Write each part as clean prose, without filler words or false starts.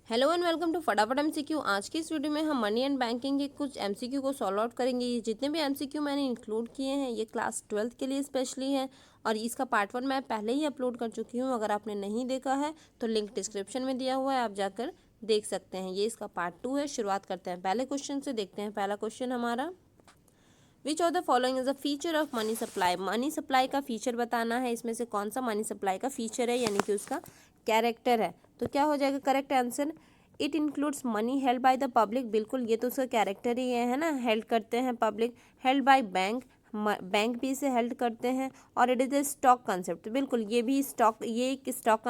Hello and welcome to फटाफट MCQ. आज की इस वीडियो में हम मनी एंड बैंकिंग के कुछ एमसीक्यू को सॉल्व आउट करेंगे। ये जितने भी एमसीक्यू मैंने इंक्लूड किए हैं ये क्लास 12th के लिए स्पेशली है और इसका पार्ट 1 मैं पहले ही अपलोड कर चुकी हूँ। अगर आपने नहीं देखा है तो लिंक डिस्क्रिप्शन में दिया हुआ है, आप जाकर देख सकते हैं। ये इसका पार्ट 2 है। शुरुआत करते हैं पहले क्वेश्चन से। देखते हैं पहला क्वेश्चन हमारा, विच of the following is a feature of money supply. Money supply का फीचर बताना है, इसमें से कौन सा मनी सप्लाई का फीचर है यानी कि उसका कैरेक्टर है। तो क्या हो जाएगा correct answer, it includes money held by the public. बिल्कुल, ये तो उसका कैरेक्टर ही है ना, हेल्ड करते हैं public. Held by bank, bank भी इसे हेल्ड करते हैं। और it is a stock concept, बिल्कुल ये भी स्टॉक, ये एक स्टॉक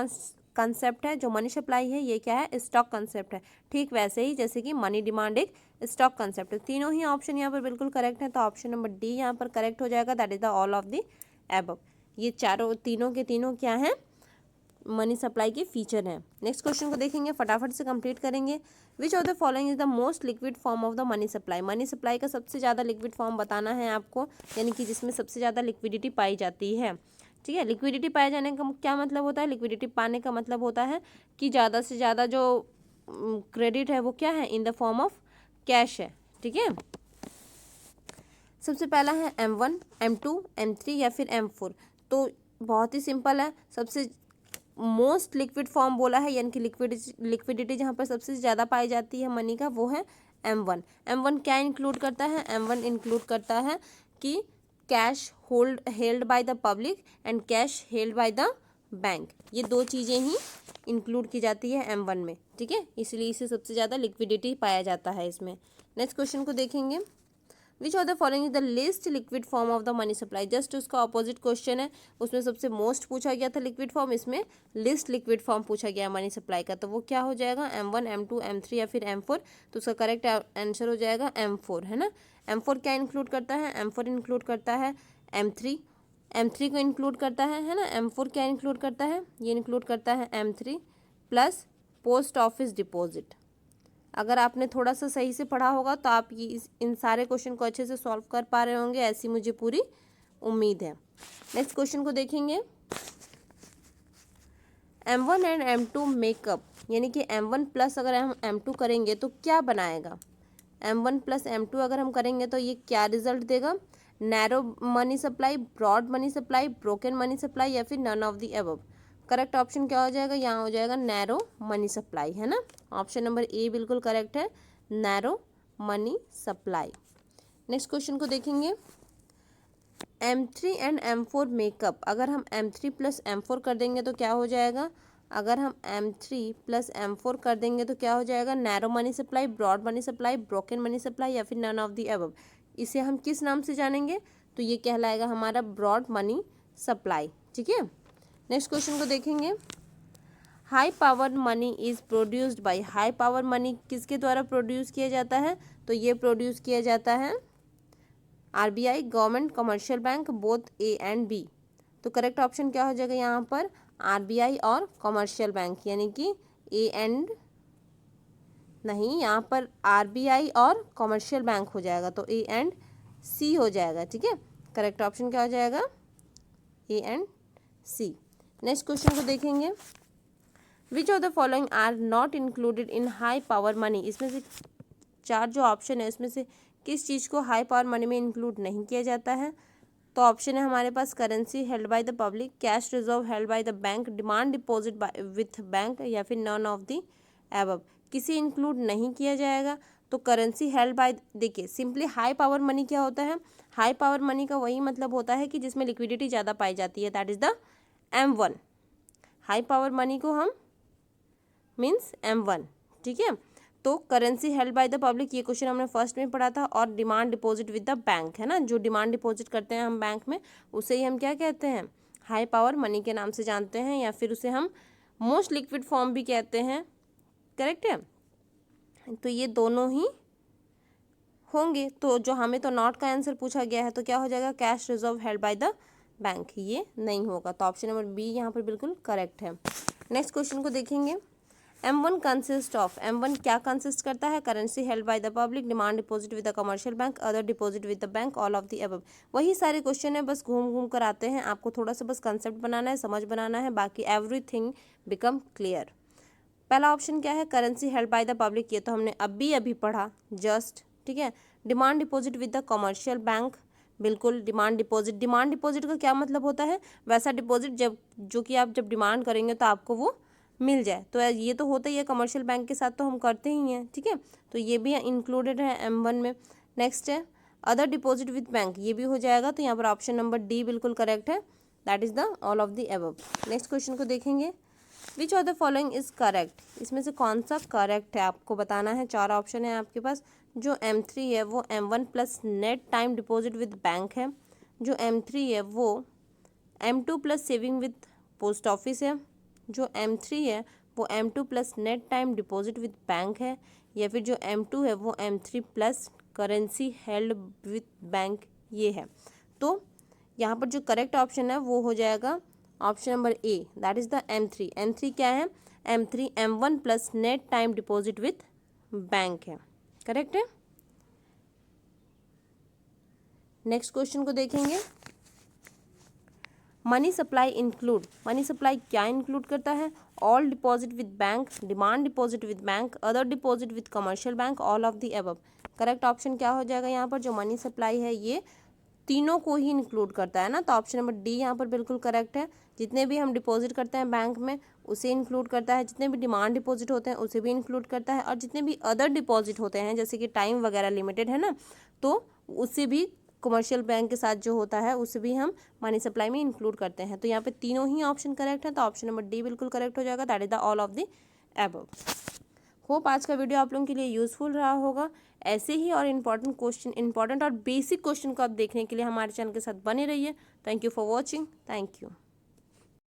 कंसेप्ट है। जो मनी सप्लाई है ये क्या है, स्टॉक कंसेप्ट है। ठीक वैसे ही जैसे कि मनी डिमांड एक स्टॉक कंसेप्ट है। तीनों ही ऑप्शन यहाँ पर बिल्कुल करेक्ट है, तो ऑप्शन नंबर डी यहाँ पर करेक्ट हो जाएगा। That is the all of the above. ये चारों तीनों के तीनों क्या हैं, मनी सप्लाई के फीचर हैं। नेक्स्ट क्वेश्चन को देखेंगे, फटाफट से कंप्लीट करेंगे। विच of the following is the most liquid form of the money supply. Money supply का सबसे ज़्यादा लिक्विड फॉर्म बताना है आपको, यानी कि जिसमें सबसे ज़्यादा लिक्विडिटी पाई जाती है। ठीक है, लिक्विडिटी पाए जाने का क्या मतलब होता है, लिक्विडिटी पाने का मतलब होता है कि ज़्यादा से ज़्यादा जो क्रेडिट है वो क्या है, in the form of cash है। ठीक है, सबसे पहला है M1, M2, M3 या फिर M4। तो बहुत ही सिंपल है, सबसे मोस्ट लिक्विड फॉर्म बोला है यानी कि लिक्विडिटी जहाँ पर सबसे ज़्यादा पाई जाती है मनी का वो है M1। M1 क्या इंक्लूड करता है, M1 इंक्लूड करता है कि cash held by the public and cash held by the bank. ये दो चीज़ें ही इंक्लूड की जाती है M1 में। ठीक है, इसलिए इसे सबसे ज़्यादा लिक्विडिटी पाया जाता है इसमें। नेक्स्ट क्वेश्चन को देखेंगे, which of the following is the list liquid form of the money supply. Just उसका ऑपोजिट क्वेश्चन है, उसमें सबसे मोस्ट पूछा गया था लिक्विड फॉर्म, इसमें लिस्ट लिक्विड फॉर्म पूछा गया मनी सप्लाई का। तो वो क्या हो जाएगा, M1, M2, M3 या फिर M4। तो उसका करेक्ट आंसर हो जाएगा M4, है ना। M4 क्या इंक्लूड करता है, M4 इंक्लूड करता है M3, M3 को इंक्लूड करता है ना। M4 क्या इंक्लूड करता है, ये इंक्लूड करता है M3 plus post office deposit. अगर आपने थोड़ा सा सही से पढ़ा होगा तो आप ये इन सारे क्वेश्चन को अच्छे से सॉल्व कर पा रहे होंगे, ऐसी मुझे पूरी उम्मीद है। नेक्स्ट क्वेश्चन को देखेंगे, M1 एंड M2 मेकअप, यानी कि M1 प्लस अगर हम M2 करेंगे तो क्या बनाएगा। M1 प्लस M2 अगर हम करेंगे तो ये क्या रिजल्ट देगा, narrow money supply, broad money supply, broken money supply या फिर none of the above. Correct option क्या हो जाएगा, यहाँ हो जाएगा नैरो मनी सप्लाई, है ना। ऑप्शन नंबर ए बिल्कुल करेक्ट है, narrow money supply. Next question को देखेंगे, M3 एंड M4 मेकअप, अगर हम M3 प्लस M4 कर देंगे तो क्या हो जाएगा, अगर हम M3 प्लस M4 कर देंगे तो क्या हो जाएगा, narrow money supply, broad money supply, broken money supply या फिर नन ऑफ द अबव। इसे हम किस नाम से जानेंगे, तो ये कहलाएगा हमारा ब्रॉड मनी सप्लाई। ठीक है, नेक्स्ट क्वेश्चन को देखेंगे, high power money is produced by. High power money किसके द्वारा प्रोड्यूस किया जाता है, तो ये प्रोड्यूस किया जाता है RBI, government, commercial bank, both A and B। तो करेक्ट ऑप्शन क्या हो जाएगा यहाँ पर, RBI और कमर्शियल बैंक, यानी कि A एंड नहीं, यहाँ पर RBI और कमर्शियल बैंक हो जाएगा, तो A एंड C हो जाएगा। ठीक है, करेक्ट ऑप्शन क्या हो जाएगा, A and C। Next question को देखेंगे, which of the following are not included in high power money. इसमें से चार जो ऑप्शन है उसमें से किस चीज़ को हाई पावर मनी में इंक्लूड नहीं किया जाता है। तो ऑप्शन है हमारे पास, currency held by the public, cash reserve held by the bank, demand deposit with bank या फिर नन ऑफ द एबव। किसी इंक्लूड नहीं किया जाएगा। तो करेंसी हेल्ड बाय, देखिए सिंपली हाई पावर मनी क्या होता है, हाई पावर मनी का वही मतलब होता है कि जिसमें लिक्विडिटी ज़्यादा पाई जाती है, that is the M1। High power money को हम मीन्स M1। ठीक है, तो currency held by the public, ये क्वेश्चन हमने फर्स्ट में पढ़ा था। और demand deposit with the bank, है ना, जो डिमांड डिपॉजिट करते हैं हम बैंक में, उसे ही हम क्या कहते हैं, हाई पावर मनी के नाम से जानते हैं, या फिर उसे हम मोस्ट लिक्विड फॉर्म भी कहते हैं। करेक्ट है, तो ये दोनों ही होंगे। तो जो हमें तो नॉट का आंसर पूछा गया है, तो क्या हो जाएगा, cash reserve held by the bank, ये नहीं होगा। तो ऑप्शन नंबर बी यहाँ पर बिल्कुल करेक्ट है। नेक्स्ट क्वेश्चन को देखेंगे, M1 कंसिस्ट ऑफ, M1 क्या कंसिस्ट करता है, currency held by the public, demand deposit with the commercial bank, other deposit with the bank, all of the above. वही सारे क्वेश्चन है, बस घूम घूम कर आते हैं। आपको थोड़ा सा बस कंसेप्ट बनाना है, समझ बनाना है, बाकी एवरीथिंग बिकम क्लियर। पहला ऑप्शन क्या है, currency held by the public, ये तो हमने अभी पढ़ा जस्ट, ठीक है। Demand deposit with the commercial bank, बिल्कुल। डिमांड डिपॉजिट का क्या मतलब होता है, वैसा डिपॉजिट जब जो कि आप जब डिमांड करेंगे तो आपको वो मिल जाए, तो ये तो होता ही है कमर्शियल बैंक के साथ, तो हम करते ही हैं, ठीक है। तो ये भी इंक्लूडेड है M1 में। नेक्स्ट है अदर डिपॉजिट विद बैंक, ये भी हो जाएगा, तो यहाँ पर ऑप्शन नंबर डी बिल्कुल करेक्ट है, that is the all of the above. Next question को देखेंगे, which of the following is correct, इसमें से कौन सा करेक्ट है आपको बताना है। 4 ऑप्शन है आपके पास। जो M3 है वो M1 plus net time deposit with bank है। जो M3 है वो M2 plus saving with post office है। जो M3 है वो M2 plus net time deposit with bank है। या फिर जो M2 है वो M3 plus currency held with bank ये है। तो यहाँ पर जो करेक्ट ऑप्शन है वो हो जाएगा option number A, that is the M3। M3 क्या है, M3 M1 plus net time deposit with bank है, करेक्ट है। नेक्स्ट क्वेश्चन को देखेंगे, money supply include, money supply क्या इंक्लूड करता है, all deposit with bank, demand deposit with bank, other deposit with commercial bank, all of the above. Correct option क्या हो जाएगा यहाँ पर, जो मनी सप्लाई है ये तीनों को ही इंक्लूड करता है ना, तो ऑप्शन नंबर डी यहाँ पर बिल्कुल करेक्ट है। जितने भी हम डिपॉजिट करते हैं बैंक में उसे इंक्लूड करता है, जितने भी डिमांड डिपॉजिट होते हैं उसे भी इंक्लूड करता है, और जितने भी अदर डिपॉजिट होते हैं जैसे कि टाइम वगैरह लिमिटेड है ना, तो उसे भी कमर्शियल बैंक के साथ जो होता है उसे भी हम मनी सप्लाई में इंक्लूड करते हैं। तो यहाँ पे तीनों ही ऑप्शन करेक्ट है, तो ऑप्शन नंबर डी बिल्कुल करेक्ट हो जाएगा, that is the all of the above. Hope आज का वीडियो आप लोगों के लिए यूजफुल रहा होगा। ऐसे ही और इंपॉर्टेंट और बेसिक क्वेश्चन को आप देखने के लिए हमारे चैनल के साथ बने रहिए। Thank you for watching, thank you.